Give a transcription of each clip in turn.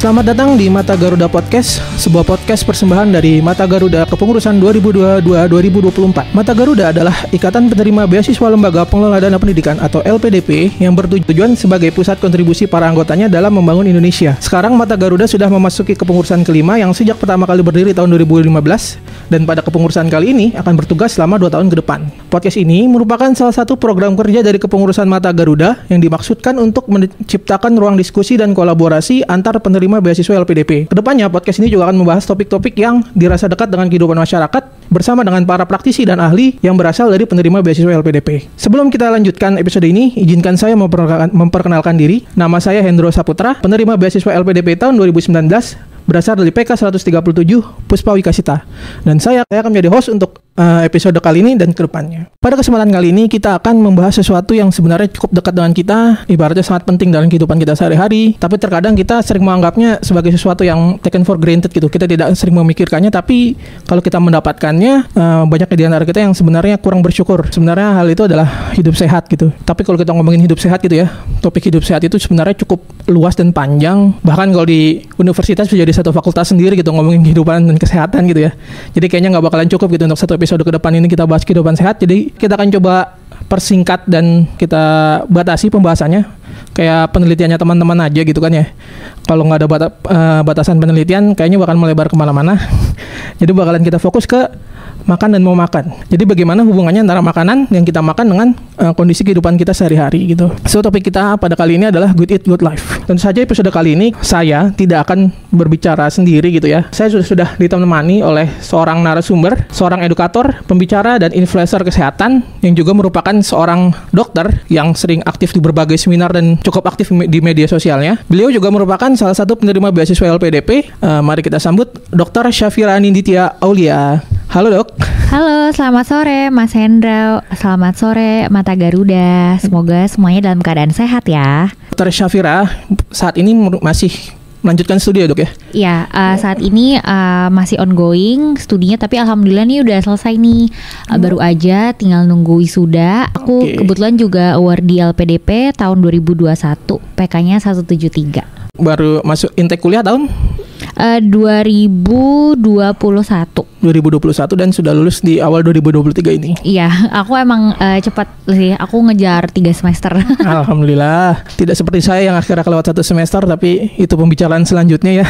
Selamat datang di Mata Garuda Podcast, sebuah podcast persembahan dari Mata Garuda Kepengurusan 2022-2024. Mata Garuda adalah Ikatan Penerima Beasiswa Lembaga Pengelola Dana Pendidikan atau LPDP yang bertujuan sebagai pusat kontribusi para anggotanya dalam membangun Indonesia. Sekarang Mata Garuda sudah memasuki kepengurusan kelima yang sejak pertama kali berdiri tahun 2015 dan pada kepengurusan kali ini akan bertugas selama 2 tahun ke depan. Podcast ini merupakan salah satu program kerja dari kepengurusan Mata Garuda yang dimaksudkan untuk menciptakan ruang diskusi dan kolaborasi antar penerima beasiswa LPDP. Kedepannya podcast ini juga akan membahas topik-topik yang dirasa dekat dengan kehidupan masyarakat bersama dengan para praktisi dan ahli yang berasal dari penerima beasiswa LPDP. Sebelum kita lanjutkan episode ini, izinkan saya memperkenalkan diri. Nama saya Hendro Saputra, penerima beasiswa LPDP tahun 2019, berasal dari PK 137 Puspa Wikasita. Dan saya akan menjadi host untuk episode kali ini dan kedepannya. Pada kesempatan kali ini kita akan membahas sesuatu yang sebenarnya cukup dekat dengan kita, ibaratnya sangat penting dalam kehidupan kita sehari-hari, tapi terkadang kita sering menganggapnya sebagai sesuatu yang taken for granted gitu. Kita tidak sering memikirkannya, tapi kalau kita mendapatkannya, banyak di antara kita yang sebenarnya kurang bersyukur. Sebenarnya hal itu adalah hidup sehat gitu. Tapi kalau kita ngomongin hidup sehat gitu ya, topik hidup sehat itu sebenarnya cukup luas dan panjang. Bahkan kalau di universitas bisa jadi satu fakultas sendiri gitu ngomongin kehidupan dan kesehatan gitu ya. Jadi kayaknya nggak bakalan cukup gitu untuk satu episode ke depan ini kita bahas kehidupan sehat. Jadi kita akan coba persingkat dan kita batasi pembahasannya kayak penelitiannya teman-teman aja gitu kan ya. Kalau nggak ada batasan penelitian kayaknya bakal melebar kemana-mana. Jadi bakalan kita fokus ke makan dan mau makan. Jadi bagaimana hubungannya antara makanan yang kita makan dengan kondisi kehidupan kita sehari-hari gitu. So topik kita pada kali ini adalah Good Eat Good Life. Tentu saja episode kali ini saya tidak akan berbicara sendiri gitu ya. Saya sudah ditemani oleh seorang narasumber, seorang edukator, pembicara dan influencer kesehatan yang juga merupakan seorang dokter yang sering aktif di berbagai seminar dan cukup aktif di media sosialnya. Beliau juga merupakan salah satu penerima beasiswa LPDP. Mari kita sambut Dr. Syafira Ninditya Aulia. Halo dok. Halo, selamat sore Mas Hendra. Selamat sore Mata Garuda. Semoga semuanya dalam keadaan sehat ya. Dr. Syafira saat ini masih melanjutkan studi ya dok ya? Iya, saat ini masih ongoing studinya, tapi alhamdulillah nih udah selesai nih. Baru aja tinggal nunggu wisuda. Aku kebetulan juga award di LPDP tahun 2021, PK-nya 173. Baru masuk intake kuliah tahun? 2021 dan sudah lulus di awal 2023 ini. Iya, aku emang cepat sih. Aku ngejar 3 semester. Alhamdulillah. Tidak seperti saya yang akhirnya kelewat 1 semester, tapi itu pembicaraan selanjutnya ya.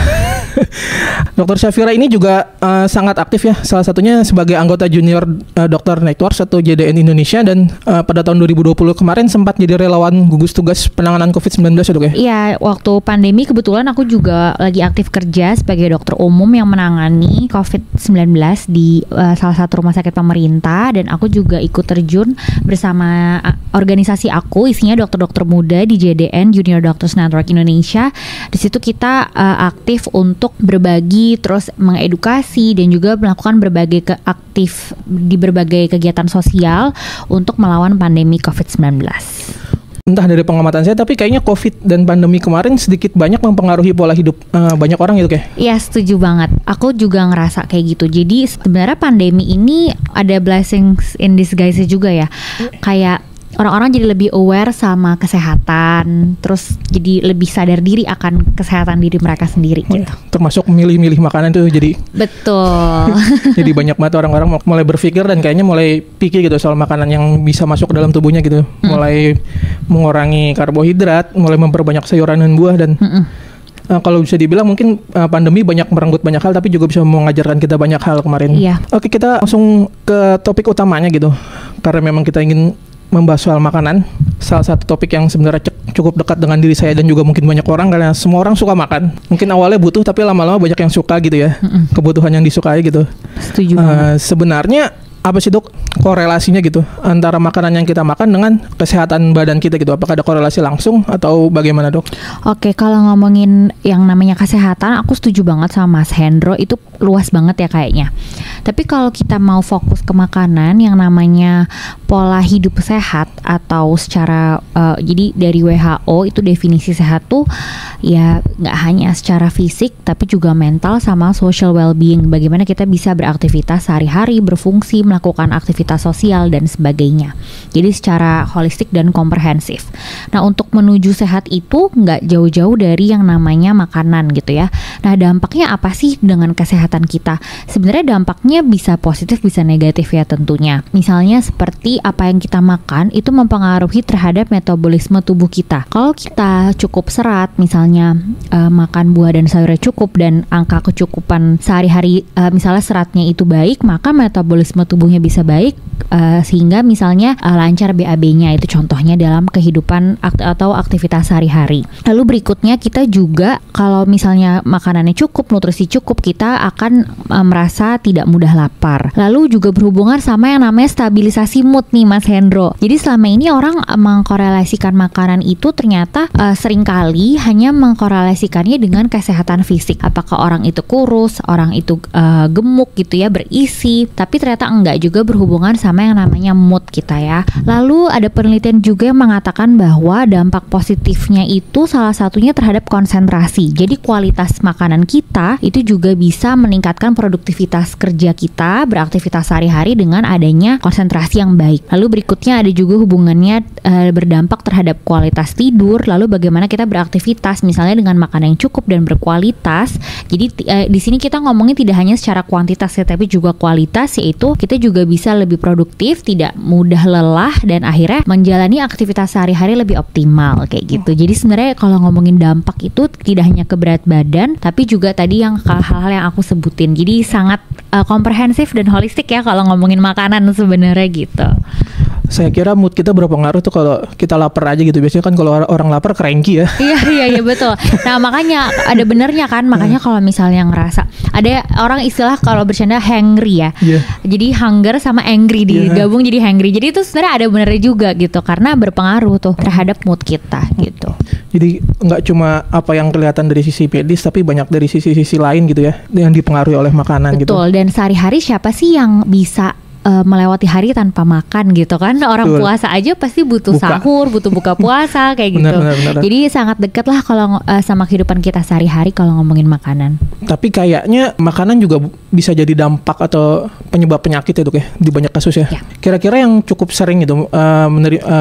Dr. Syafira ini juga sangat aktif ya. Salah satunya sebagai anggota junior Dokter Networks atau JDN Indonesia, dan pada tahun 2020 kemarin sempat jadi relawan gugus tugas penanganan COVID-19 ya dok ya? Iya, waktu pandemi kebetulan aku juga lagi aktif kerja sebagai dokter umum yang menangani COVID-19 di salah satu rumah sakit pemerintah, dan aku juga ikut terjun bersama organisasi aku, isinya dokter-dokter muda di JDN Junior Doctors Network Indonesia. Di situ kita aktif untuk berbagi, terus mengedukasi dan juga melakukan berbagai aktif di berbagai kegiatan sosial untuk melawan pandemi COVID-19. Entah dari pengamatan saya, tapi kayaknya COVID dan pandemi kemarin sedikit banyak mempengaruhi pola hidup banyak orang gitu kayak. Iya, setuju banget. Aku juga ngerasa kayak gitu. Jadi sebenarnya pandemi ini ada blessings in disguise juga ya. Kayak orang-orang jadi lebih aware sama kesehatan, terus jadi lebih sadar diri akan kesehatan diri mereka sendiri gitu. Termasuk milih-milih makanan tuh jadi. Betul. Jadi banyak banget orang-orang mulai berpikir dan kayaknya mulai pikir gitu soal makanan yang bisa masuk ke dalam tubuhnya gitu. Mulai mengurangi karbohidrat, mulai memperbanyak sayuran dan buah, dan kalau bisa dibilang mungkin pandemi banyak merenggut banyak hal, tapi juga bisa mengajarkan kita banyak hal kemarin. Iya. Oke, kita langsung ke topik utamanya gitu. Karena memang kita ingin membahas soal makanan, salah satu topik yang sebenarnya cukup dekat dengan diri saya dan juga mungkin banyak orang, karena semua orang suka makan. Mungkin awalnya butuh, tapi lama-lama banyak yang suka gitu ya. Kebutuhan yang disukai gitu. Setuju. Sebenarnya apa sih dok korelasinya gitu antara makanan yang kita makan dengan kesehatan badan kita gitu? Apakah ada korelasi langsung atau bagaimana dok? Oke, kalau ngomongin yang namanya kesehatan, aku setuju banget sama Mas Hendro, itu luas banget ya kayaknya. Tapi kalau kita mau fokus ke makanan, yang namanya pola hidup sehat atau secara jadi dari WHO itu definisi sehat tuh ya nggak hanya secara fisik tapi juga mental sama social well-being. Bagaimana kita bisa beraktivitas sehari-hari, berfungsi, melakukan aktivitas sosial dan sebagainya. Jadi secara holistik dan komprehensif. Nah, untuk menuju sehat itu nggak jauh-jauh dari yang namanya makanan gitu ya. Nah, dampaknya apa sih dengan kesehatan kita? Sebenarnya dampaknya bisa positif bisa negatif ya tentunya. Misalnya seperti apa yang kita makan itu mempengaruhi terhadap metabolisme tubuh kita. Kalau kita cukup serat, misalnya makan buah dan sayurnya cukup dan angka kecukupan sehari-hari misalnya seratnya itu baik, maka metabolisme tubuhnya bisa baik sehingga misalnya lancar BAB-nya, itu contohnya dalam kehidupan atau aktivitas sehari-hari. Lalu berikutnya kita juga kalau misalnya makanannya cukup, nutrisi cukup, kita akan merasa tidak mudah lapar. Lalu juga berhubungan sama yang namanya stabilisasi mood nih Mas Hendro. Jadi selama ini orang mengkorelasikan makanan itu ternyata seringkali hanya mengkorelasikannya dengan kesehatan fisik. Apakah orang itu kurus, orang itu gemuk gitu ya, berisi. Tapi ternyata enggak, juga berhubungan sama yang namanya mood kita ya. Lalu ada penelitian juga yang mengatakan bahwa dampak positifnya itu salah satunya terhadap konsentrasi. Jadi kualitas makanan kita itu juga bisa meningkatkan produktivitas kerja kita, beraktivitas sehari-hari dengan adanya konsentrasi yang baik. Lalu berikutnya ada juga hubungannya berdampak terhadap kualitas tidur. Lalu bagaimana kita beraktivitas misalnya dengan makanan yang cukup dan berkualitas. Jadi di sini kita ngomongin tidak hanya secara kuantitas ya, tapi juga kualitas, yaitu kita juga bisa lebih produktif, tidak mudah lelah, dan akhirnya menjalani aktivitas sehari-hari lebih optimal kayak gitu. Jadi sebenarnya kalau ngomongin dampak itu tidak hanya ke berat badan, tapi juga tadi yang hal-hal yang aku sebutin. Jadi sangat komprehensif dan holistik ya kalau ngomongin makanan sebenarnya gitu. Saya kira mood kita berpengaruh tuh kalau kita lapar aja gitu. Biasanya kan kalau orang lapar cranky ya. Iya betul. Nah makanya ada benernya kan. Makanya kalau misalnya ngerasa, ada orang istilah kalau bercanda hangry ya. Jadi hunger sama angry digabung jadi hangry. Jadi itu sebenarnya ada benernya juga gitu, karena berpengaruh tuh terhadap mood kita gitu. Jadi nggak cuma apa yang kelihatan dari sisi medis, tapi banyak dari sisi-sisi lain gitu ya, yang dipengaruhi oleh makanan. Betul, gitu. Betul. Dan sehari-hari siapa sih yang bisa melewati hari tanpa makan gitu kan? Orang Betul. Puasa aja pasti butuh sahur, butuh buka puasa kayak gitu. Benar. Jadi sangat dekat lah kalau sama kehidupan kita sehari-hari kalau ngomongin makanan. Tapi kayaknya makanan juga bisa jadi dampak atau penyebab penyakit ya dok ya, di banyak kasus ya. Kira-kira yang cukup sering gitu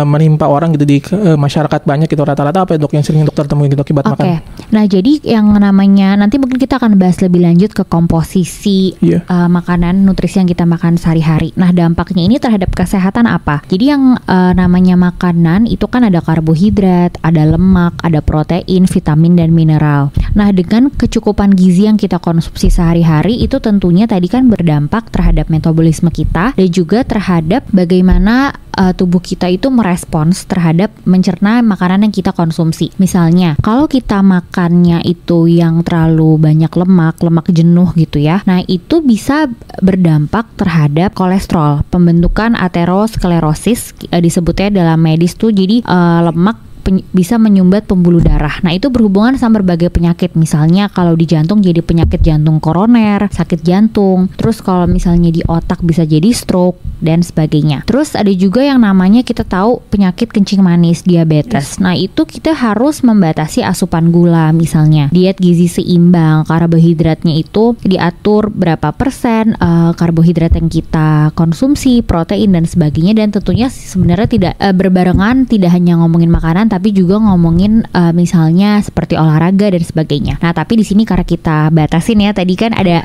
menimpa orang gitu di masyarakat banyak gitu, rata-rata apa ya dok yang sering dokter temui gitu akibat makan? Nah jadi yang namanya, nanti mungkin kita akan bahas lebih lanjut ke komposisi makanan, nutrisi yang kita makan sehari-hari. Nah dampaknya ini terhadap kesehatan apa? Jadi yang namanya makanan itu kan ada karbohidrat, ada lemak, ada protein, vitamin dan mineral. Nah dengan kecukupan gizi yang kita konsumsi sehari-hari itu tentunya tadi kan berdampak terhadap metabolisme kita dan juga terhadap bagaimana tubuh kita itu merespons terhadap mencerna makanan yang kita konsumsi. Misalnya kalau kita makannya itu yang terlalu banyak lemak jenuh gitu ya. Nah itu bisa berdampak terhadap kolesterol, pembentukan aterosklerosis disebutnya dalam medis tuh. Jadi lemak bisa menyumbat pembuluh darah. Nah itu berhubungan sama berbagai penyakit. Misalnya kalau di jantung jadi penyakit jantung koroner, sakit jantung. Terus kalau misalnya di otak bisa jadi stroke dan sebagainya. Terus ada juga yang namanya kita tahu penyakit kencing manis, diabetes. Nah itu kita harus membatasi asupan gula misalnya. Diet gizi seimbang, karbohidratnya itu diatur berapa persen karbohidrat yang kita konsumsi, protein dan sebagainya. Dan tentunya sebenarnya tidak berbarengan, tidak hanya ngomongin makanan tapi juga ngomongin misalnya seperti olahraga dan sebagainya. Nah tapi di sini karena kita batasin ya, tadi kan ada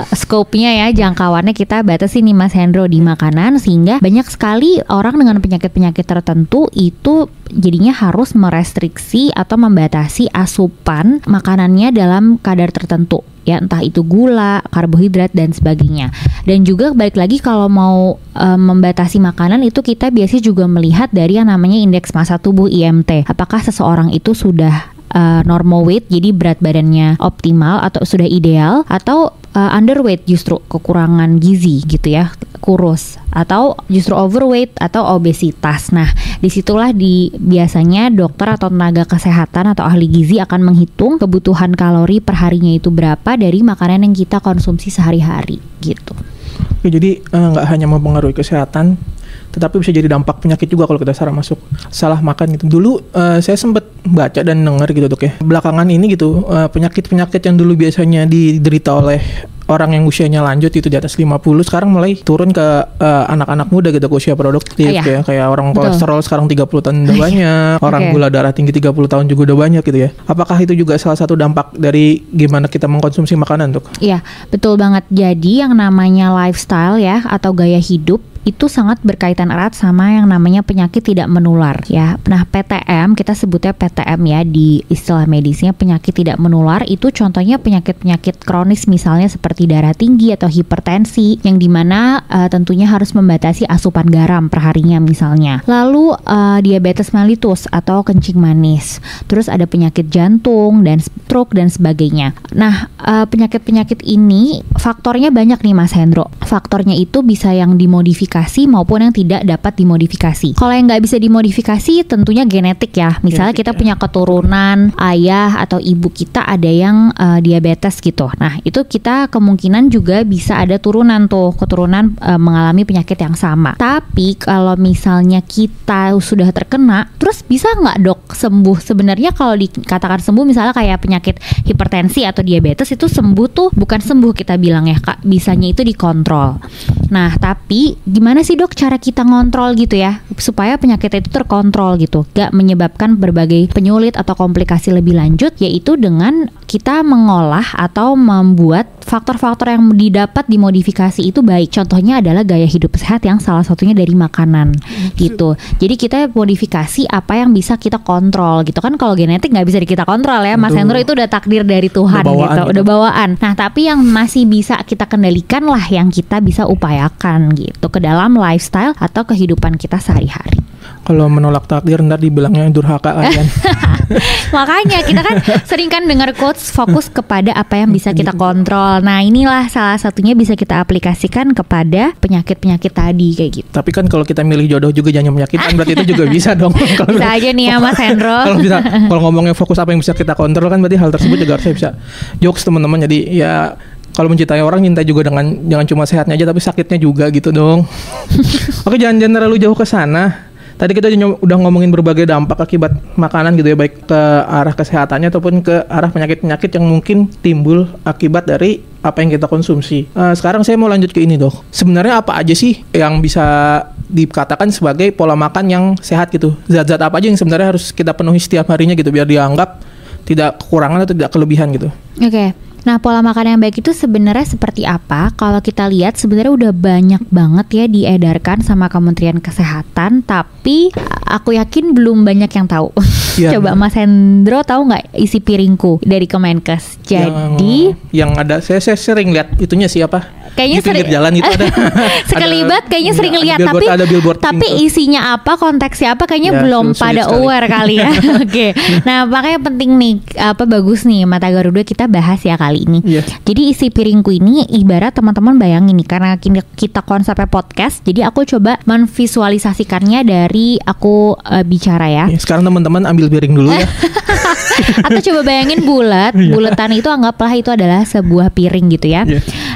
scope-nya ya, jangkauannya kita batasin nih Mas Hendro di makanan, sehingga banyak sekali orang dengan penyakit-penyakit tertentu itu jadinya harus merestriksi atau membatasi asupan makanannya dalam kadar tertentu. Ya entah itu gula, karbohidrat dan sebagainya. Dan juga balik lagi kalau mau membatasi makanan itu kita biasanya juga melihat dari yang namanya indeks massa tubuh IMT. Apakah seseorang itu sudah normal weight, jadi berat badannya optimal atau sudah ideal, atau underweight justru kekurangan gizi gitu ya, kurus, atau justru overweight atau obesitas. Nah disitulah biasanya dokter atau tenaga kesehatan atau ahli gizi akan menghitung kebutuhan kalori per harinya itu berapa dari makanan yang kita konsumsi sehari-hari gitu. Oke, jadi nggak hanya mempengaruhi kesehatan, tetapi bisa jadi dampak penyakit juga kalau kita salah makan gitu. Dulu saya sempat baca dan dengar gitu dok ya, belakangan ini gitu penyakit-penyakit yang dulu biasanya diderita oleh orang yang usianya lanjut itu di atas 50 sekarang mulai turun ke anak-anak muda gitu, ke usia produktif ya. Kayak orang kolesterol sekarang 30 tahun udah banyak, orang gula darah tinggi 30 tahun juga udah banyak gitu ya. Apakah itu juga salah satu dampak dari gimana kita mengkonsumsi makanan dok? Iya, betul banget. Jadi yang namanya lifestyle ya atau gaya hidup itu sangat berkaitan erat sama yang namanya penyakit tidak menular ya. Nah, PTM, kita sebutnya PTM ya di istilah medisnya, penyakit tidak menular itu contohnya penyakit-penyakit kronis misalnya seperti darah tinggi atau hipertensi yang dimana tentunya harus membatasi asupan garam perharinya misalnya. Lalu diabetes mellitus atau kencing manis. Terus ada penyakit jantung dan stroke dan sebagainya. Nah, penyakit-penyakit ini faktornya banyak nih Mas Hendro. Faktornya itu bisa yang dimodifikasi maupun yang tidak dapat dimodifikasi. Kalau yang nggak bisa dimodifikasi tentunya genetik ya. Misalnya kita punya keturunan ayah atau ibu kita ada yang diabetes gitu. Nah itu kita kemungkinan juga bisa ada turunan mengalami penyakit yang sama. Tapi kalau misalnya kita sudah terkena, terus bisa nggak dok sembuh? Sebenarnya kalau dikatakan sembuh misalnya kayak penyakit hipertensi atau diabetes itu sembuh tuh bukan sembuh kita bilang ya kak, bisanya itu dikontrol. Nah tapi gimana sih dok cara kita ngontrol gitu ya supaya penyakit itu terkontrol gitu, gak menyebabkan berbagai penyulit atau komplikasi lebih lanjut, yaitu dengan kita mengolah atau membuat faktor-faktor yang didapat dimodifikasi itu baik. Contohnya adalah gaya hidup sehat yang salah satunya dari makanan gitu. Jadi kita modifikasi apa yang bisa kita kontrol gitu kan. Kalau genetik nggak bisa kita kontrol ya Mas Hendro, itu udah takdir dari Tuhan udah bawaan. Nah tapi yang masih bisa kita kendalikan lah yang kita bisa upayakan gitu ke dalam lifestyle atau kehidupan kita sehari-hari. Kalau menolak takdir ntar dibilangnya durhaka kalian. Makanya kita kan sering kan dengar quotes fokus kepada apa yang bisa kita kontrol. Nah inilah salah satunya bisa kita aplikasikan kepada penyakit-penyakit tadi kayak gitu. Tapi kan kalau kita milih jodoh juga jangan menyakitkan, berarti itu juga bisa dong. Bisa aja nih ya Mas Hendro. Kalau ngomongnya fokus apa yang bisa kita kontrol kan berarti hal tersebut juga harusnya bisa jokes teman-teman. Jadi ya kalau mencintai orang cintai juga dengan jangan cuma sehatnya aja tapi sakitnya juga gitu dong. Oke, jangan terlalu jauh ke sana. Tadi kita udah ngomongin berbagai dampak akibat makanan gitu ya, baik ke arah kesehatannya ataupun ke arah penyakit-penyakit yang mungkin timbul akibat dari apa yang kita konsumsi. Sekarang saya mau lanjut ke ini dok. Sebenarnya apa aja sih yang bisa dikatakan sebagai pola makan yang sehat gitu? Zat-zat apa aja yang sebenarnya harus kita penuhi setiap harinya gitu biar dianggap tidak kekurangan atau tidak kelebihan gitu? Oke. Nah, pola makan yang baik itu sebenarnya seperti apa? Kalau kita lihat sebenarnya udah banyak banget ya diedarkan sama Kementerian Kesehatan, tapi aku yakin belum banyak yang tahu. Ya. Coba Mas Hendro tahu nggak isi piringku dari Kemenkes? Jadi yang ada saya sering lihat itunya siapa? Kayaknya di pinggir jalan itu ada sekelibat kayaknya sering lihat, tapi isinya apa, konteksnya apa kayaknya belum pada aware kali ya. Oke. Nah, makanya penting nih, bagus nih Mata Garuda kita bahas ya kali ini. Jadi isi piringku ini ibarat teman-teman bayangin nih, karena kita konsepnya podcast, jadi aku coba menvisualisasikannya dari aku bicara ya. Sekarang teman-teman ambil piring dulu ya. Atau coba bayangin buletan itu anggaplah itu adalah sebuah piring gitu ya.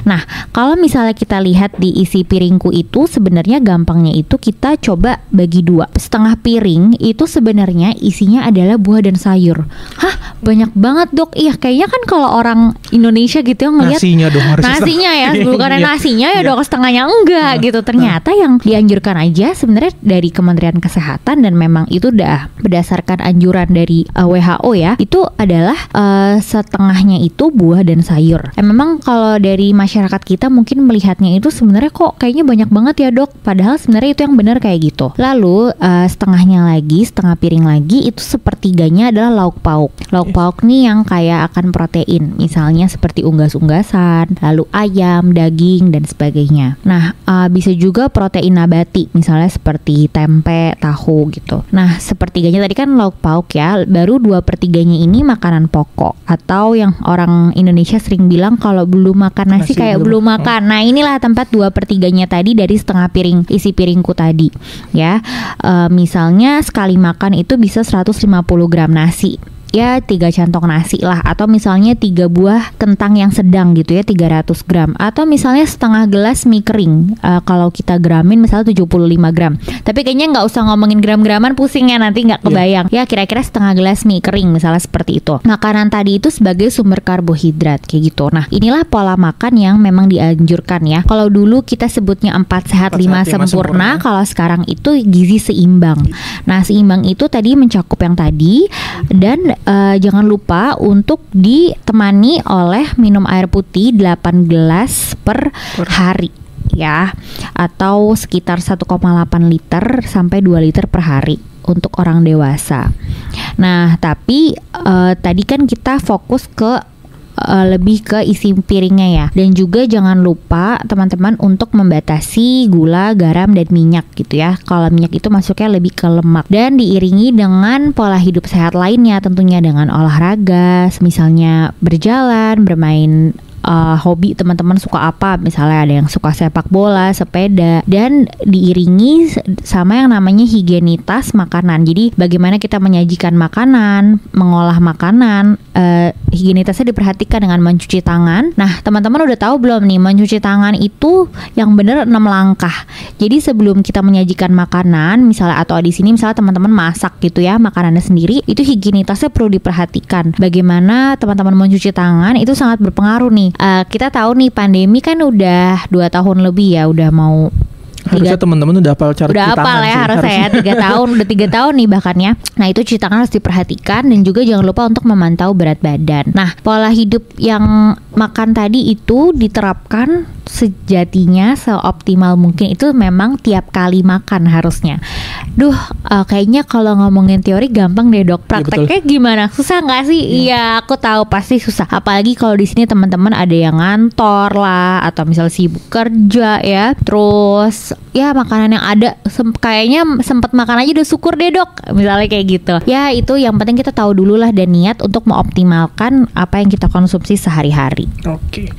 Nah, kalau misalnya kita lihat di isi piringku itu sebenarnya gampangnya itu kita coba bagi dua. Setengah piring itu sebenarnya isinya adalah buah dan sayur. Hah, banyak banget dok. Iya, kayaknya kan kalau orang Indonesia gitu yang ngelihat nasinya ya, bukan nasinya ya dok, setengahnya enggak gitu. Ternyata yang dianjurkan aja sebenarnya dari Kementerian Kesehatan dan memang itu udah berdasarkan anjuran dari WHO ya, itu adalah setengahnya itu buah dan sayur. Memang kalau dari masyarakat kita mungkin melihatnya itu sebenarnya kok kayaknya banyak banget ya dok, padahal sebenarnya itu yang benar kayak gitu. Lalu setengah piring lagi itu sepertiganya adalah lauk pauk. Lauk pauk nih yang kayak akan protein, misalnya seperti unggas-unggasan, lalu ayam, daging dan sebagainya. Nah bisa juga protein nabati, misalnya seperti tempe, tahu gitu. Nah sepertiganya tadi kan lauk pauk ya, baru 2/3 ini makanan pokok atau yang orang Indonesia sering bilang kalau belum makan nasi kayak belum makan. Nah inilah tempat 2/3 tadi dari setengah piring isi piringku tadi ya. Misalnya sekali makan itu bisa 150 gram nasi ya 3 kantong nasi lah, atau misalnya 3 buah kentang yang sedang gitu ya 300 gram, atau misalnya setengah gelas mie kering kalau kita gramin misalnya 75 gram. Tapi kayaknya nggak usah ngomongin gram-graman, pusing ya nanti nggak kebayang. Ya kira-kira setengah gelas mie kering misalnya seperti itu. Makanan tadi itu sebagai sumber karbohidrat kayak gitu. Nah inilah pola makan yang memang dianjurkan ya. Kalau dulu kita sebutnya 4 sehat 5 sempurna, kalau sekarang itu gizi seimbang. Nah seimbang itu tadi mencakup yang tadi, dan jangan lupa untuk ditemani oleh minum air putih 8 gelas per hari ya, atau sekitar 1,8 liter sampai 2 liter per hari untuk orang dewasa. Nah tapi tadi kan kita fokus ke lebih ke isi piringnya ya, dan juga jangan lupa teman-teman untuk membatasi gula, garam, dan minyak gitu ya. Kalau minyak itu masuknya lebih ke lemak, dan diiringi dengan pola hidup sehat lainnya, tentunya dengan olahraga, misalnya berjalan, bermain hobi teman-teman suka apa, misalnya ada yang suka sepak bola, sepeda, dan diiringi sama yang namanya higienitas makanan. Jadi bagaimana kita menyajikan makanan, mengolah makanan, higienitasnya diperhatikan dengan mencuci tangan. Nah teman-teman udah tahu belum nih, mencuci tangan itu yang benar 6 langkah. Jadi sebelum kita menyajikan makanan misalnya, atau di sini misalnya teman-teman masak gitu ya makanannya sendiri, itu higienitasnya perlu diperhatikan. Bagaimana teman-teman mencuci tangan itu sangat berpengaruh nih. Kita tahu nih pandemi kan udah 2 tahun lebih ya, udah mau harusnya teman-teman udah hafal cara cuci tangan. Udah hafal ya harusnya ya, 3 tahun, udah 3 tahun nih bahkan ya. Nah itu cuci tangan harus diperhatikan, dan juga jangan lupa untuk memantau berat badan. Nah pola hidup yang makan tadi itu diterapkan sejatinya seoptimal mungkin, itu memang tiap kali makan harusnya. Kayaknya kalau ngomongin teori gampang deh dok, prakteknya gimana? Susah nggak sih? Iya aku tahu pasti susah, apalagi kalau di sini teman-teman ada yang ngantor lah, atau misal sibuk kerja ya, terus ya makanan yang ada kayaknya sempet makan aja udah syukur deh dok, misalnya kayak gitu ya. Itu yang penting kita tahu dulu lah, dan niat untuk mengoptimalkan apa yang kita konsumsi sehari-hari. Oke.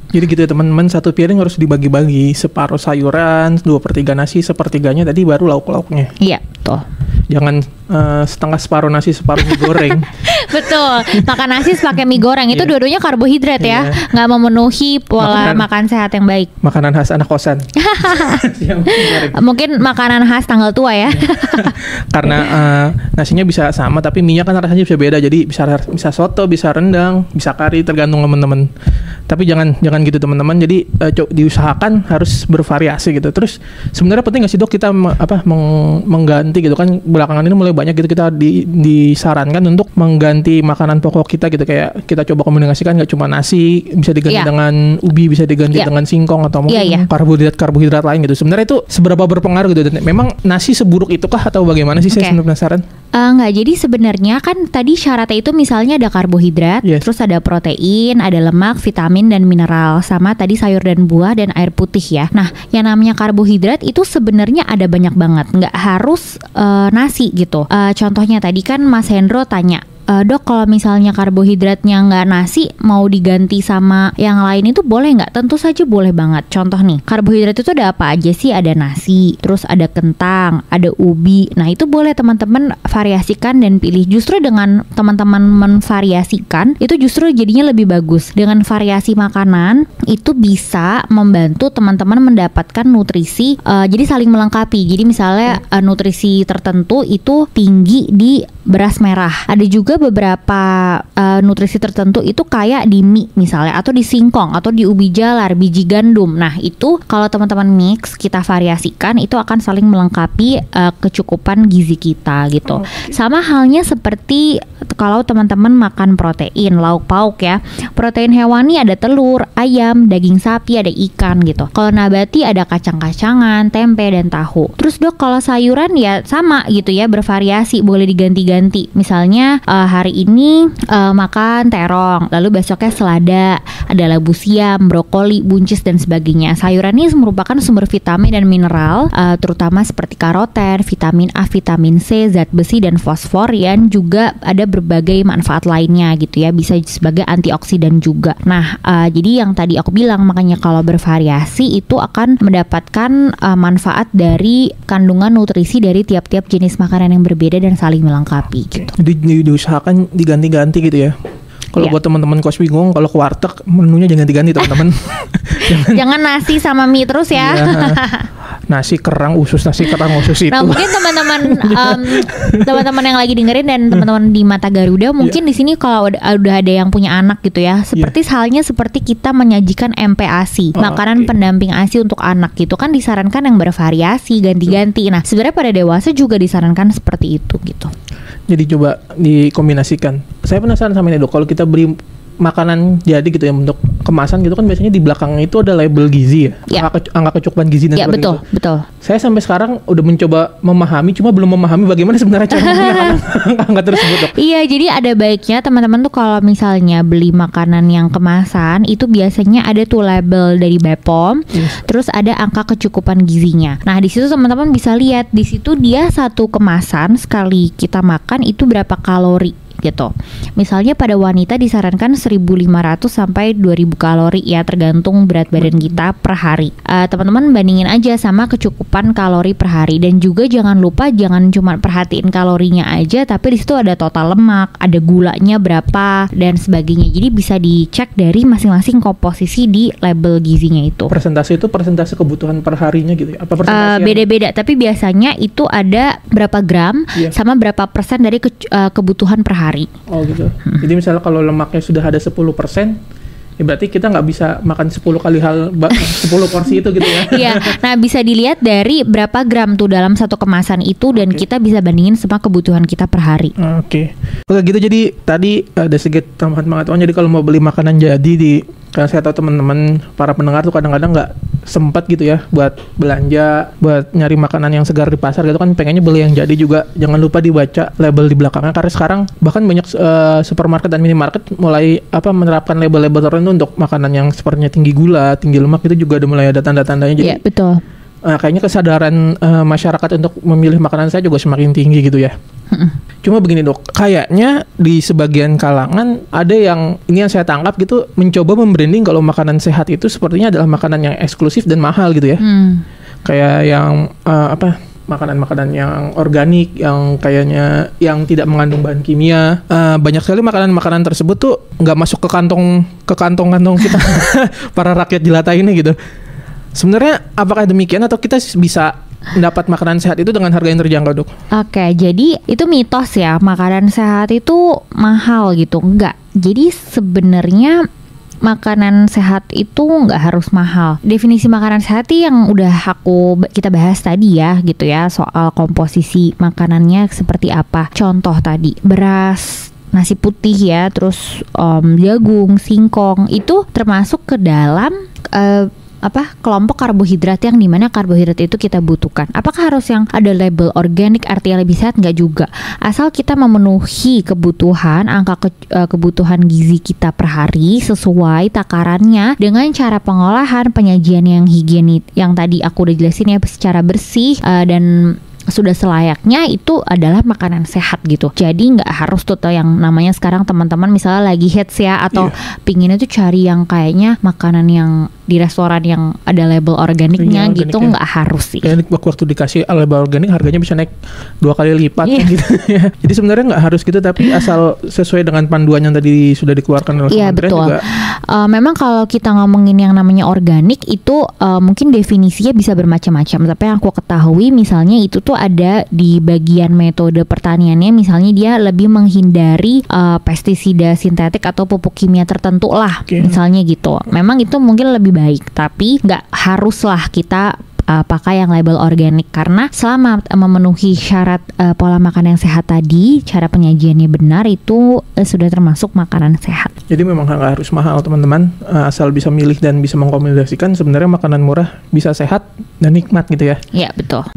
Jadi gitu ya teman-teman, 1 piring harus dibagi-bagi, separuh sayuran, 2/3 nasi, 1/3 tadi baru lauk-lauknya. Iya betul. Jangan setengah separuh nasi, separuh mie goreng. Betul, makan nasi pakai mie goreng itu dua-duanya karbohidrat ya, nggak memenuhi pola makan sehat yang baik. Makanan khas anak kosan. Mungkin makanan khas tanggal tua ya. Karena nasinya bisa sama, tapi minyak kan rasanya bisa beda. Jadi bisa soto, bisa rendang, bisa kari, tergantung teman-teman. Tapi jangan gitu teman-teman. Jadi diusahakan harus bervariasi gitu. Terus sebenarnya penting nggak sih dok kita mengganti gitu kan, belakangan ini mulai banyak gitu kita disarankan untuk mengganti makanan pokok kita gitu, kayak kita coba kombinasikan, nggak cuma nasi, bisa diganti dengan ubi, bisa diganti dengan singkong, atau mungkin karbohidrat lain gitu. Sebenarnya itu seberapa berpengaruh gitu, dan memang nasi seburuk itukah atau bagaimana sih? Saya sebenarnya penasaran. Enggak, jadi sebenarnya kan tadi syaratnya itu misalnya ada karbohidrat, terus ada protein, ada lemak, vitamin, dan mineral, sama tadi sayur dan buah, dan air putih ya. Nah yang namanya karbohidrat itu sebenarnya ada banyak banget, nggak harus nasi gitu. Contohnya tadi kan Mas Hendro tanya, dok kalau misalnya karbohidratnya nggak nasi, mau diganti sama yang lain itu boleh nggak? Tentu saja boleh banget. Contoh nih, karbohidrat itu ada apa aja sih? Ada nasi, terus ada kentang, ada ubi. Nah itu boleh teman-teman variasikan dan pilih. Justru dengan teman-teman menvariasikan, itu justru jadinya lebih bagus. Dengan variasi makanan, itu bisa membantu teman-teman mendapatkan nutrisi, jadi saling melengkapi. Jadi misalnya nutrisi tertentu itu tinggi di beras merah. Ada juga beberapa nutrisi tertentu itu kayak di mie misalnya, atau di singkong, atau di ubi jalar, biji gandum. Nah itu kalau teman-teman mix, kita variasikan, itu akan saling melengkapi kecukupan gizi kita gitu. Sama halnya seperti kalau teman-teman makan protein, lauk pauk ya. Protein hewani ada telur, ayam, daging sapi, ada ikan gitu. Kalau nabati ada kacang-kacangan, tempe, dan tahu. Terus dok kalau sayuran ya sama gitu ya, bervariasi, boleh diganti-ganti. Misalnya hari ini makan terong, lalu besoknya selada, ada labu siam, brokoli, buncis, dan sebagainya. Sayuran ini merupakan sumber vitamin dan mineral, terutama seperti karoten, vitamin A, vitamin C, zat besi, dan fosfor, yang juga ada berbagai manfaat lainnya gitu ya, bisa sebagai antioksidan juga. Nah jadi yang tadi aku bilang, makanya kalau bervariasi itu akan mendapatkan manfaat dari kandungan nutrisi dari tiap-tiap jenis makanan yang berbeda dan saling melengkapi gitu. Jadi diusahakan makan diganti-ganti gitu ya. Kalau buat teman-teman kos bingung, kalau ke warteg menunya jangan diganti teman-teman. Jangan nasi sama mie terus ya. Nasi kerang usus itu. Nah mungkin teman-teman yang lagi dengerin dan teman-teman di Mata Garuda mungkin di sini kalau udah ada yang punya anak gitu ya, seperti halnya seperti kita menyajikan MPASI, makanan pendamping ASI untuk anak gitu kan disarankan yang bervariasi, ganti-ganti. Nah sebenarnya pada dewasa juga disarankan seperti itu gitu. Jadi coba dikombinasikan. Saya penasaran sama ini dok, kalau kita beli makanan jadi gitu ya bentuk kemasan gitu kan biasanya di belakangnya itu ada label gizi ya, angka kecukupan gizi dan betul, gitu. Betul. Saya sampai sekarang udah mencoba memahami, cuma belum memahami bagaimana sebenarnya cara menggunakan angka tersebut dok. Iya, jadi ada baiknya teman-teman tuh kalau misalnya beli makanan yang kemasan itu biasanya ada tuh label dari BPOM, terus ada angka kecukupan gizinya. Nah di situ teman-teman bisa lihat di situ dia satu kemasan sekali kita makan itu berapa kalori gitu. Misalnya pada wanita disarankan 1.500 sampai 2.000 kalori ya tergantung berat badan kita per hari. Teman-teman bandingin aja sama kecukupan kalori per hari dan juga jangan lupa jangan cuma perhatiin kalorinya aja tapi di situ ada total lemak, ada gulanya berapa dan sebagainya. Jadi bisa dicek dari masing-masing komposisi di label gizinya itu. Persentase itu persentase kebutuhan per harinya gitu ya? Apa persentase beda-beda tapi biasanya itu ada berapa gram sama berapa persen dari kebutuhan per hari. Oh gitu. Jadi misalnya kalau lemaknya sudah ada 10%, ya berarti kita nggak bisa makan 10 kali 10 porsi itu gitu ya. Iya. Nah bisa dilihat dari berapa gram tuh dalam satu kemasan itu dan kita bisa bandingin sama kebutuhan kita per hari. Oke gitu. Jadi tadi ada sedikit tambahan pengetahuan. Jadi kalau mau beli makanan jadi karena saya tahu teman-teman para pendengar tuh kadang-kadang nggak sempat gitu ya buat belanja, buat nyari makanan yang segar di pasar gitu kan, pengennya beli yang jadi juga. Jangan lupa dibaca label di belakangnya karena sekarang bahkan banyak supermarket dan minimarket mulai menerapkan label-label tertentu untuk makanan yang sepertinya tinggi gula, tinggi lemak itu juga udah mulai ada tanda-tandanya. Jadi betul. Kayaknya kesadaran masyarakat untuk memilih makanan saya juga semakin tinggi gitu ya. Cuma begini dok, kayaknya di sebagian kalangan ada yang ini yang saya tangkap gitu mencoba membranding kalau makanan sehat itu sepertinya adalah makanan yang eksklusif dan mahal gitu ya. Kayak yang makanan-makanan yang organik, yang kayaknya yang tidak mengandung bahan kimia. Banyak sekali makanan-makanan tersebut tuh nggak masuk ke kantong kita para rakyat jelata ini gitu. Sebenarnya apakah demikian atau kita bisa mendapat makanan sehat itu dengan harga yang terjangkau dok? Oke, jadi itu mitos ya makanan sehat itu mahal gitu. Enggak. Jadi sebenarnya makanan sehat itu nggak harus mahal. Definisi makanan sehat yang udah kita bahas tadi ya gitu ya, soal komposisi makanannya seperti apa. Contoh tadi beras, nasi putih ya, terus jagung, singkong itu termasuk ke dalam kelompok karbohidrat yang dimana karbohidrat itu kita butuhkan. Apakah harus yang ada label organik artinya lebih sehat? Enggak juga. Asal kita memenuhi kebutuhan kebutuhan gizi kita per hari sesuai takarannya dengan cara pengolahan, penyajian yang higienis yang tadi aku udah jelasin ya, secara bersih dan sudah selayaknya, itu adalah makanan sehat gitu. Jadi nggak harus tuh yang namanya sekarang teman-teman misalnya lagi hits ya atau pinginnya tuh cari yang kayaknya makanan yang di restoran yang ada label organiknya gitu, nggak harus sih. Kayak waktu dikasih label organik harganya bisa naik 2 kali lipat gitu ya. Jadi sebenarnya nggak harus gitu, tapi asal sesuai dengan panduan yang tadi sudah dikeluarkan oleh kementerian juga. Memang kalau kita ngomongin yang namanya organik itu mungkin definisinya bisa bermacam-macam. Tapi yang aku ketahui misalnya itu tuh ada di bagian metode pertaniannya, misalnya dia lebih menghindari pestisida sintetik atau pupuk kimia tertentu lah, misalnya gitu. Memang itu mungkin lebih baik, tapi nggak haruslah kita pakai yang label organik, karena selama memenuhi syarat pola makan yang sehat tadi, cara penyajiannya benar, itu sudah termasuk makanan sehat. Jadi memang nggak harus mahal teman-teman, asal bisa milih dan bisa mengkombinasikan, sebenarnya makanan murah bisa sehat dan nikmat gitu ya. Iya betul.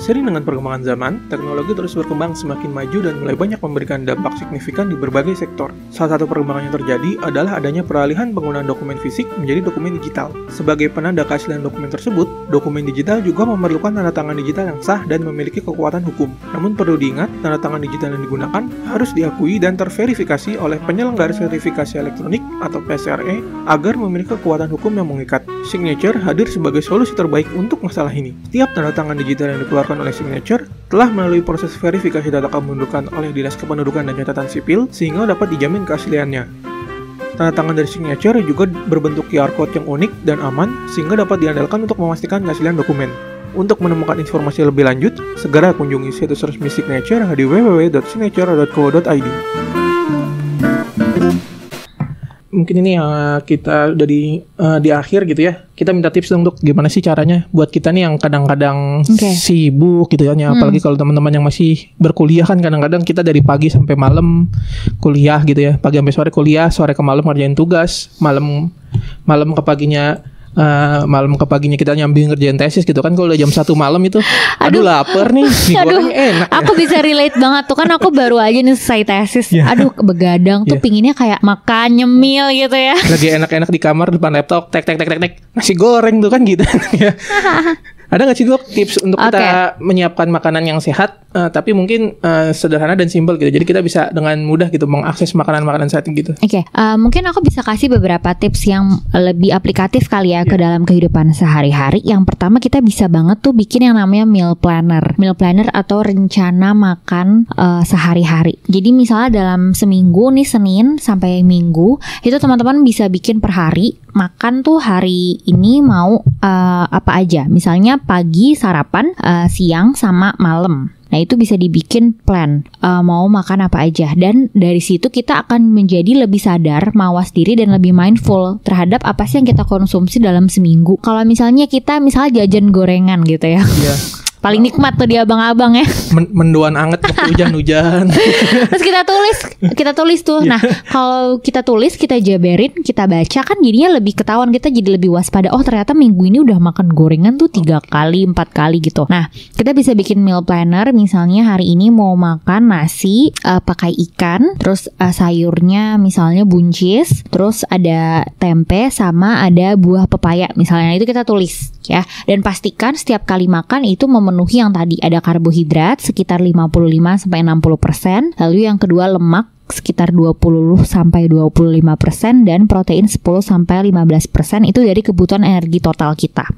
Seiring dengan perkembangan zaman, teknologi terus berkembang semakin maju dan mulai banyak memberikan dampak signifikan di berbagai sektor. Salah satu perkembangan yang terjadi adalah adanya peralihan penggunaan dokumen fisik menjadi dokumen digital. Sebagai penanda keaslian dokumen tersebut, Dokumen digital juga memerlukan tanda tangan digital yang sah dan memiliki kekuatan hukum. Namun perlu diingat, tanda tangan digital yang digunakan harus diakui dan terverifikasi oleh penyelenggara sertifikasi elektronik atau PSRE agar memiliki kekuatan hukum yang mengikat. Signature hadir sebagai solusi terbaik untuk masalah ini. Setiap tanda tangan digital yang dikeluarkan oleh Signature telah melalui proses verifikasi data kependudukan oleh Dinas Kependudukan dan Catatan Sipil sehingga dapat dijamin keasliannya. Tanda tangan dari Signature juga berbentuk QR Code yang unik dan aman sehingga dapat diandalkan untuk memastikan keaslian dokumen. Untuk menemukan informasi lebih lanjut, segera kunjungi situs resmi Signature di www.signature.co.id. Mungkin ini kita udah di akhir gitu ya. Kita minta tips untuk gimana sih caranya buat kita nih yang kadang-kadang sibuk gitu ya. Apalagi kalau teman-teman yang masih berkuliah kan kadang-kadang kita dari pagi sampai malam kuliah gitu ya. Pagi sampai sore kuliah, sore ke malam ngerjain tugas, malam ke paginya kita nyambi ngerjain tesis gitu kan. Kalau udah jam 1 malam itu aduh lapar nih, mie goreng enak ya. Aku bisa relate banget tuh kan, aku baru aja nih selesai tesis. Aduh begadang tuh pinginnya kayak makan nyemil gitu ya. Lagi enak-enak di kamar depan laptop tek nasi goreng tuh kan gitu ya. Ada nggak sih Dok tips untuk kita menyiapkan makanan yang sehat tapi mungkin sederhana dan simpel gitu. Jadi kita bisa dengan mudah gitu mengakses makanan-makanan sehat gitu. Mungkin aku bisa kasih beberapa tips yang lebih aplikatif kali ya ke dalam kehidupan sehari-hari. Yang pertama kita bisa banget tuh bikin yang namanya meal planner. Meal planner atau rencana makan sehari-hari. Jadi misalnya dalam seminggu nih Senin sampai Minggu itu teman-teman bisa bikin per hari makan tuh hari ini mau apa aja. Misalnya pagi sarapan, siang sama malam. Nah itu bisa dibikin plan mau makan apa aja. Dan dari situ kita akan menjadi lebih sadar, mawas diri dan lebih mindful terhadap apa sih yang kita konsumsi dalam seminggu. Kalau misalnya kita jajan gorengan gitu ya. Paling nikmat tuh di abang-abang ya. Mendoan anget waktu hujan-hujan. Terus kita tulis tuh. Nah kalau kita tulis, kita jabarin, kita baca kan jadinya lebih ketahuan, kita jadi lebih waspada. Oh ternyata minggu ini udah makan gorengan tuh 3 kali 4 kali gitu. Nah kita bisa bikin meal planner. Misalnya hari ini mau makan nasi pakai ikan, terus sayurnya misalnya buncis, terus ada tempe sama ada buah pepaya misalnya. Itu kita tulis ya. Dan pastikan setiap kali makan itu memenuhi yang tadi, ada karbohidrat sekitar 55-60%, lalu yang kedua lemak sekitar 20-25% dan protein 10-15%. Itu dari kebutuhan energi total kita.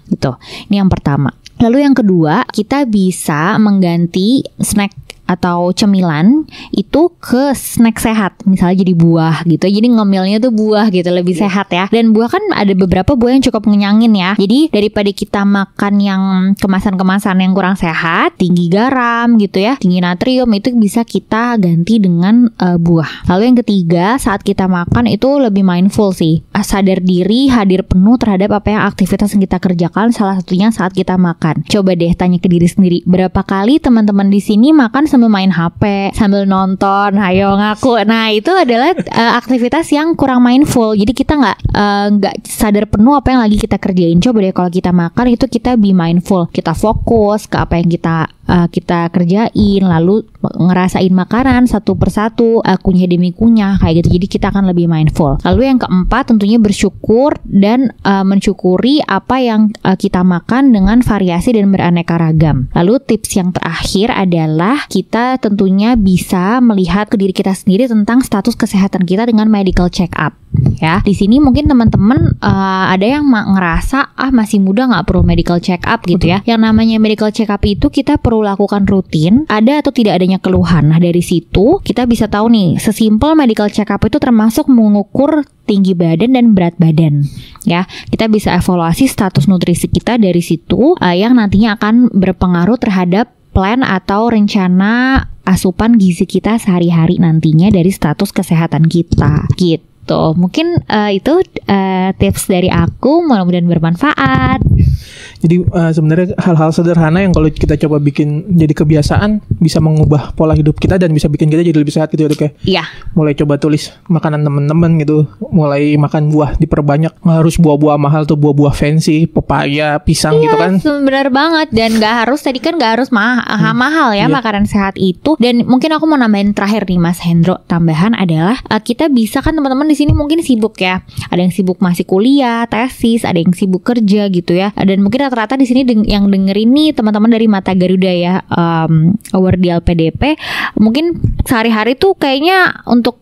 Gitu. Ini yang pertama. Lalu yang kedua, kita bisa mengganti snack atau cemilan itu ke snack sehat, misalnya jadi buah gitu. Jadi ngemilnya tuh buah gitu, lebih sehat ya. Dan buah kan ada beberapa buah yang cukup ngenyangin ya. Jadi daripada kita makan yang kemasan-kemasan yang kurang sehat, tinggi garam gitu ya, tinggi natrium, itu bisa kita ganti dengan buah. Lalu yang ketiga, saat kita makan itu lebih mindful sih, sadar diri, hadir penuh terhadap apa yang aktivitas yang kita kerjakan. Salah satunya saat kita makan. Coba deh tanya ke diri sendiri, berapa kali teman-teman di sini makan sambil main HP, sambil nonton, ayo ngaku. Nah itu adalah aktivitas yang kurang mindful. Jadi kita nggak sadar penuh apa yang lagi kita kerjain. Coba deh kalau kita makan itu kita be mindful, kita fokus ke apa yang kita kerjain, lalu ngerasain makanan satu persatu, kunyah demi kunyah kayak gitu. Jadi kita akan lebih mindful. Lalu yang keempat tentunya bersyukur dan mensyukuri apa yang kita makan dengan variasi dan beraneka ragam. Lalu tips yang terakhir adalah kita tentunya bisa melihat ke diri kita sendiri tentang status kesehatan kita dengan medical check up. Ya, di sini mungkin teman-teman ada yang ngerasa masih muda nggak perlu medical check up gitu ya. Yang namanya medical check up itu kita perlu lakukan rutin, ada atau tidak adanya keluhan. Nah dari situ kita bisa tahu nih, sesimpel medical check up itu termasuk mengukur tinggi badan dan berat badan. Ya, kita bisa evaluasi status nutrisi kita dari situ yang nantinya akan berpengaruh terhadap plan atau rencana asupan gizi kita sehari-hari nantinya dari status kesehatan kita gitu. Mungkin itu tips dari aku, mudah-mudahan bermanfaat. Jadi sebenarnya hal-hal sederhana yang kalau kita coba bikin jadi kebiasaan bisa mengubah pola hidup kita dan bisa bikin kita jadi lebih sehat gitu ya Dok ya. Iya. Mulai coba tulis makanan teman-teman gitu, mulai makan buah diperbanyak, nggak harus buah-buah mahal tuh, buah-buah fancy, pepaya, pisang gitu kan. Benar banget, dan nggak harus mahal ya makanan sehat itu. Dan mungkin aku mau nambahin terakhir nih Mas Hendro, tambahan adalah kita bisa kan teman-teman di sini mungkin sibuk ya, ada yang sibuk masih kuliah, tesis, ada yang sibuk kerja gitu ya, dan mungkin rata-rata di sini yang dengerin nih teman-teman dari Mata Garuda ya, award di LPDP. Mungkin sehari-hari tuh kayaknya untuk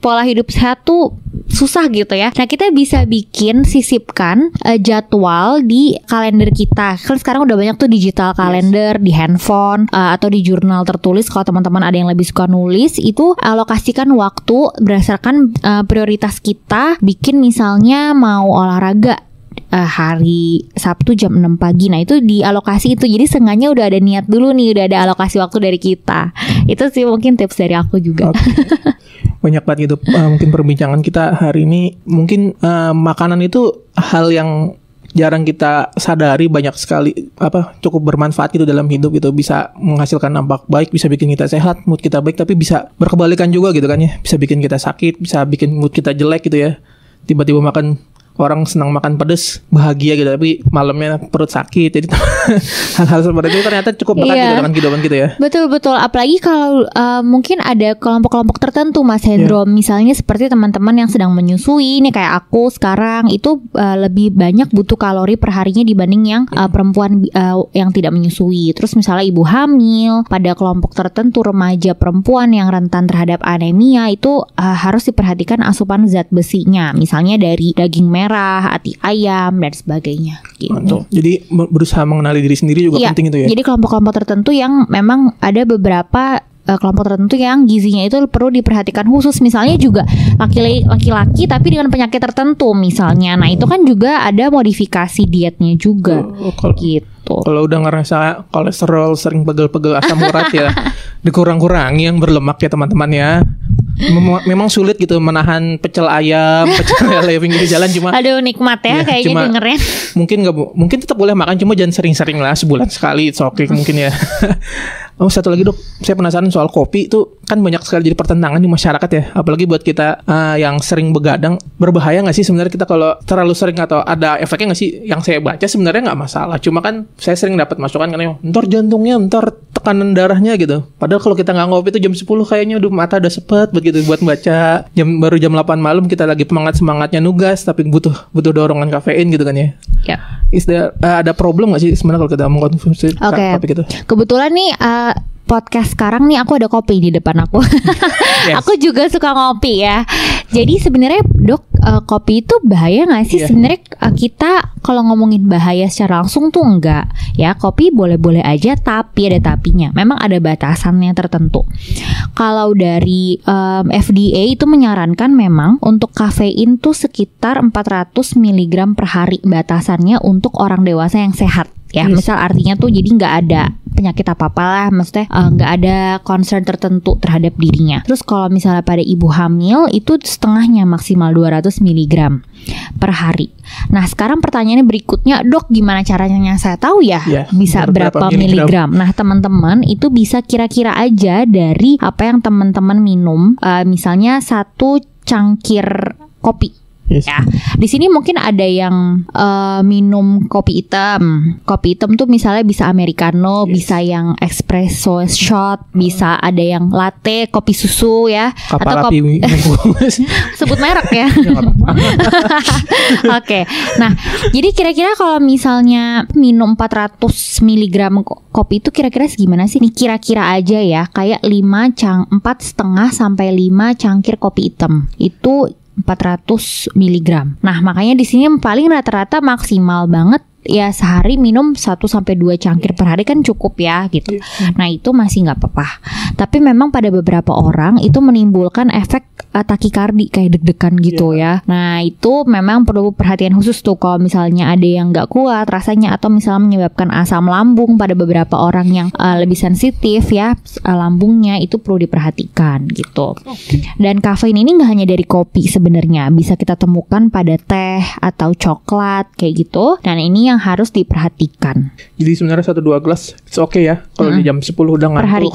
pola hidup sehat tuh susah gitu ya. Nah, kita bisa sisipkan jadwal di kalender kita. Kan sekarang udah banyak tuh digital kalender di handphone atau di jurnal tertulis. Kalau teman-teman ada yang lebih suka nulis, itu alokasikan waktu berdasarkan prioritas kita. Bikin misalnya mau olahraga hari Sabtu jam 6 pagi. Nah, itu dialokasi itu. Jadi sengaja udah ada niat dulu nih, udah ada alokasi waktu dari kita. Itu sih mungkin tips dari aku juga. Banyak banget gitu mungkin perbincangan kita hari ini. Mungkin makanan itu hal yang jarang kita sadari, banyak sekali cukup bermanfaat gitu dalam hidup gitu. Bisa menghasilkan dampak baik, bisa bikin kita sehat, mood kita baik, tapi bisa berkebalikan juga gitu kan ya. Bisa bikin kita sakit, bisa bikin mood kita jelek gitu ya. Tiba-tiba orang senang makan pedas, bahagia gitu, tapi malamnya perut sakit. Jadi hal-hal seperti itu ternyata cukup berat gitu dalam kehidupan gitu ya. Betul. Apalagi kalau mungkin ada kelompok-kelompok tertentu, Mas Hendro. Misalnya seperti teman-teman yang sedang menyusui, nih kayak aku sekarang, itu lebih banyak butuh kalori per harinya dibanding yang perempuan yang tidak menyusui. Terus misalnya ibu hamil, pada kelompok tertentu remaja perempuan yang rentan terhadap anemia, itu harus diperhatikan asupan zat besinya. Misalnya dari daging merah, hati ayam dan sebagainya gitu. Jadi berusaha mengenali diri sendiri juga penting itu ya. Jadi kelompok-kelompok tertentu yang memang ada beberapa kelompok tertentu yang gizinya itu perlu diperhatikan khusus. Misalnya juga laki-laki tapi dengan penyakit tertentu misalnya. Nah, itu kan juga ada modifikasi dietnya juga gitu. Kalau udah ngerasa kolesterol sering pegel-pegel, asam urat ya dikurang-kurangi yang berlemak ya teman-teman ya. Memang sulit gitu menahan pecel ayam, pecel lele pinggir jalan, cuma aduh nikmat ya kayaknya dengernya. Mungkin tetap boleh makan, cuma jangan sering-sering lah, sebulan sekali oke mungkin ya. Oh, satu lagi dok, saya penasaran soal kopi itu kan banyak sekali jadi pertentangan di masyarakat ya, apalagi buat kita yang sering begadang. Berbahaya nggak sih sebenarnya kita kalau terlalu sering, atau ada efeknya nggak sih? Yang saya baca sebenarnya nggak masalah, cuma kan saya sering dapat masukan kan, ntar jantungnya, ntar tekanan darahnya gitu. Padahal kalau kita nggak ngopi itu jam 10 kayaknya udah mata udah sepet begitu buat baca. Baru jam 8 malam kita lagi semangatnya nugas, tapi butuh dorongan kafein gitu kan ya. Ada problem nggak sih sebenarnya kalau kita mengkonsumsi kopi gitu? Kebetulan nih podcast sekarang nih aku ada kopi di depan aku. Aku juga suka ngopi ya. Jadi sebenarnya dok, kopi itu bahaya nggak sih? Sebenarnya kita kalau ngomongin bahaya secara langsung tuh enggak ya. Kopi boleh-boleh aja, tapi ada tapinya. Memang ada batasannya tertentu. Kalau dari FDA itu menyarankan memang untuk kafein tuh sekitar 400 mg per hari batasannya untuk orang dewasa yang sehat. Ya, misal artinya tuh jadi nggak ada penyakit apa-apa lah, maksudnya nggak ada concern tertentu terhadap dirinya. Terus kalau misalnya pada ibu hamil itu setengahnya maksimal 200 mg per hari. Nah, sekarang pertanyaannya berikutnya, dok gimana caranya saya tahu ya bisa berapa miligram? Nah, teman-teman itu bisa kira-kira aja dari apa yang teman-teman minum, misalnya 1 cangkir kopi. Ya, di sini mungkin ada yang minum kopi hitam. Kopi hitam tuh misalnya bisa americano, bisa yang espresso shot, bisa ada yang latte, kopi susu ya. Atau sebut merek ya. Oke. Nah, jadi kira-kira kalau misalnya minum 400 mg kopi itu kira-kira segimana sih nih? Kira-kira aja ya, kayak 4,5 sampai 5 cangkir kopi hitam. Itu 400 mg. Nah, makanya di sini paling rata-rata maksimal banget ya sehari minum 1-2 cangkir per hari kan cukup ya gitu. Nah, itu masih nggak apa-apa. Tapi memang pada beberapa orang itu menimbulkan efek takikardi kayak deg-degan gitu ya. Nah, itu memang perlu perhatian khusus tuh kalau misalnya ada yang nggak kuat rasanya, atau misalnya menyebabkan asam lambung pada beberapa orang yang lebih sensitif ya lambungnya, itu perlu diperhatikan gitu. Dan kafein ini nggak hanya dari kopi sebenarnya, bisa kita temukan pada teh atau coklat kayak gitu. Dan ini yang harus diperhatikan. Jadi sebenarnya 1-2 gelas it's okay ya kalau di jam 10 udah ngantuk.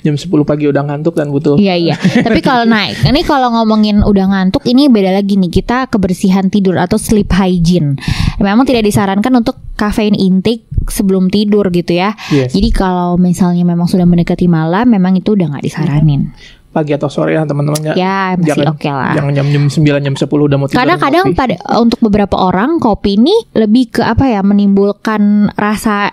Jam 10 pagi udah ngantuk dan butuh. Iya. Tapi kalau naik, ini kalau ngomongin udah ngantuk, ini beda lagi nih, kita kebersihan tidur atau sleep hygiene. Memang tidak disarankan untuk kafein intake sebelum tidur gitu ya. Jadi kalau misalnya memang sudah mendekati malam, memang itu udah nggak disaranin. pagi atau sore ya teman-teman Ya masih oke lah. Jangan jam 9 jam 10 udah mau tidur. Karena kadang untuk beberapa orang kopi ini lebih ke apa ya, menimbulkan rasa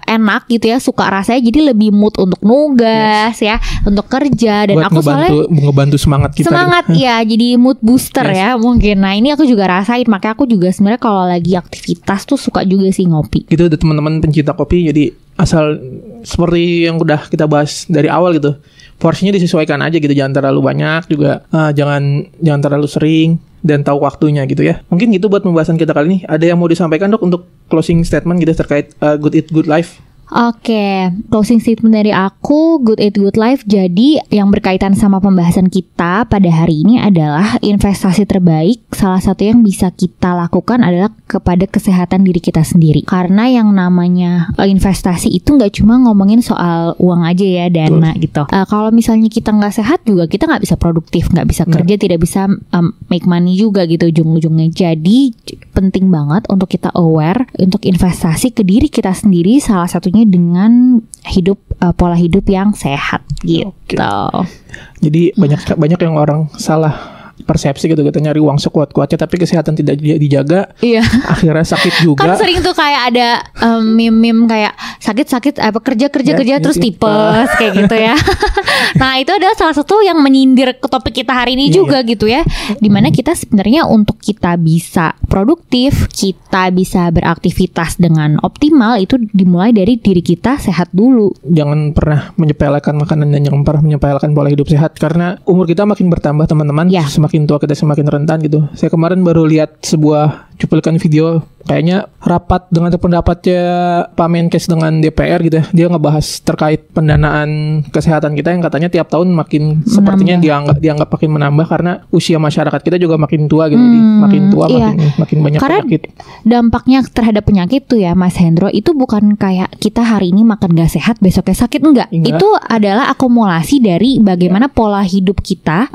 enak gitu ya, suka rasanya, jadi lebih mood untuk nugas ya, untuk kerja, dan buat aku soalnya ngebantu semangat kita. Ya, jadi mood booster ya mungkin. Nah ini aku juga rasain, makanya aku juga sebenarnya kalau lagi aktivitas tuh suka juga sih ngopi. Gitu udah teman-teman pencinta kopi, jadi asal seperti yang udah kita bahas dari awal gitu, porsinya disesuaikan aja gitu, jangan terlalu banyak juga, jangan terlalu sering, dan tahu waktunya gitu ya. Mungkin gitu buat pembahasan kita kali ini. Ada yang mau disampaikan Dok untuk closing statement gitu terkait Good Eat Good Life? Oke, closing statement dari aku, Good Eat Good Life. Jadi yang berkaitan sama pembahasan kita pada hari ini adalah investasi terbaik. Salah satu yang bisa kita lakukan adalah kepada kesehatan diri kita sendiri. Karena yang namanya investasi itu nggak cuma ngomongin soal uang aja ya, dana gitu. Kalau misalnya kita nggak sehat juga, kita nggak bisa produktif, nggak bisa kerja, tidak bisa make money juga gitu ujung-ujungnya. Jadi penting banget untuk kita aware untuk investasi ke diri kita sendiri. Salah satunya dengan hidup pola hidup yang sehat gitu. Jadi banyak yang orang salah persepsi gitu, kita nyari uang sekuat-kuatnya tapi kesehatan tidak dijaga. Iya. Akhirnya sakit juga. Kan sering tuh kayak ada meme kayak sakit kerja terus tipes kayak gitu ya. Nah itu adalah salah satu yang menyindir ke topik kita hari ini juga gitu ya. Dimana kita sebenarnya untuk kita bisa produktif, kita bisa beraktivitas dengan optimal, itu dimulai dari diri kita sehat dulu. Jangan pernah menyepelekan makanan dan jangan pernah menyepelekan pola hidup sehat, karena umur kita makin bertambah teman-teman. Semakin tua kita semakin rentan gitu. Saya kemarin baru lihat sebuah cuplikan video, kayaknya rapat dengan pendapatnya Pak Menkes dengan DPR gitu ya. Dia ngebahas terkait pendanaan kesehatan kita yang katanya tiap tahun makin sepertinya dianggap makin menambah karena usia masyarakat kita juga makin tua gitu. Jadi makin tua makin banyak karena penyakit. Dampaknya terhadap penyakit tuh ya Mas Hendro, itu bukan kayak kita hari ini makan gak sehat besoknya sakit, enggak. Itu adalah akumulasi dari bagaimana pola hidup kita,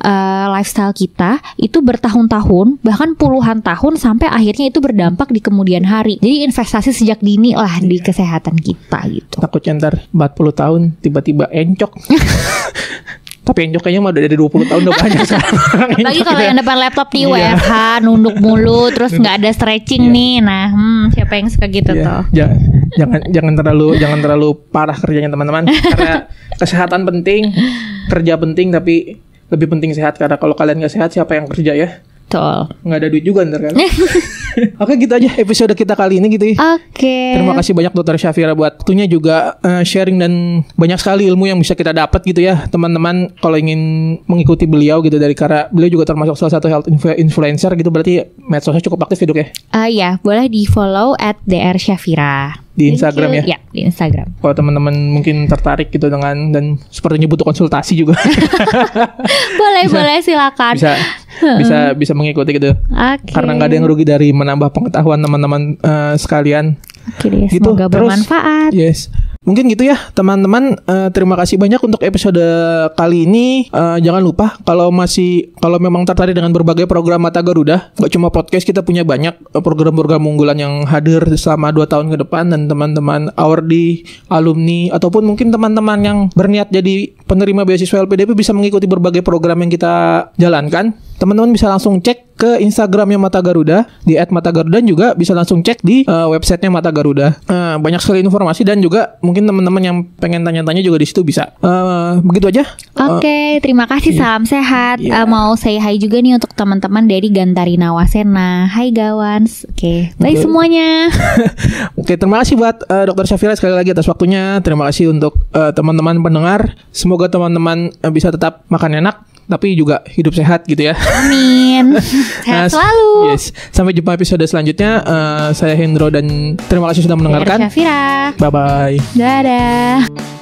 lifestyle kita itu bertahun-tahun, bahkan puluhan tahun, sampai akhirnya itu berdampak di kemudian hari. Jadi investasi sejak dini lah di kesehatan kita gitu. Takutnya ntar 40 tahun tiba-tiba encok. Tapi encok kayaknya mah dari 20 tahun udah banyak sekarang. Bagi kalau yang depan laptop nih WFH nunduk mulu terus nggak ada stretching nih. Nah, siapa yang suka gitu tuh? Jangan terlalu parah kerjanya teman-teman. Karena kesehatan penting, kerja penting, tapi lebih penting sehat. Karena kalau kalian nggak sehat, siapa yang kerja ya? Betul. Nggak ada duit juga ntar kan. Oke, gitu aja episode kita kali ini gitu ya. Oke. Terima kasih banyak Dr. Syafira buat waktunya, juga sharing, dan banyak sekali ilmu yang bisa kita dapat gitu ya teman-teman. Kalau ingin mengikuti beliau gitu, karena beliau juga termasuk salah satu health influencer gitu, berarti medsosnya cukup aktif hidup ya. Ya, boleh di follow @drsyafira di Instagram ya. Ya, di Instagram. Kalau teman-teman mungkin tertarik gitu dengan, dan sepertinya butuh konsultasi juga. boleh silakan. Bisa mengikuti gitu. Karena nggak ada yang rugi dari menambah pengetahuan teman-teman sekalian. Oke deh, semoga bermanfaat. Yes. Mungkin gitu ya teman-teman. Terima kasih banyak untuk episode kali ini. Jangan lupa kalau memang tertarik dengan berbagai program Mata Garuda, gak cuma podcast, kita punya banyak program-program unggulan yang hadir selama 2 tahun ke depan. Dan teman-teman awardee, alumni, ataupun mungkin teman-teman yang berniat jadi penerima beasiswa LPDP bisa mengikuti berbagai program yang kita jalankan. Teman-teman bisa langsung cek ke Instagramnya Mata Garuda di @matagaruda, dan juga bisa langsung cek di websitenya Mata Garuda. Banyak sekali informasi, dan juga mungkin teman-teman yang pengen tanya-tanya juga di situ bisa. Begitu aja. Oke, terima kasih. Salam sehat. Mau say hi juga nih untuk teman-teman dari Gantarina Wasena. Hai Gawans. Oke, bye semuanya. Oke, terima kasih buat Dr. Syafira sekali lagi atas waktunya. Terima kasih untuk teman-teman pendengar. Semoga teman-teman bisa tetap makan enak, tapi juga hidup sehat gitu ya. Amin. Sehat selalu. Yes. Sampai jumpa episode selanjutnya. Saya Hendro, dan terima kasih sudah mendengarkan. Syafira. Bye bye. Dadah.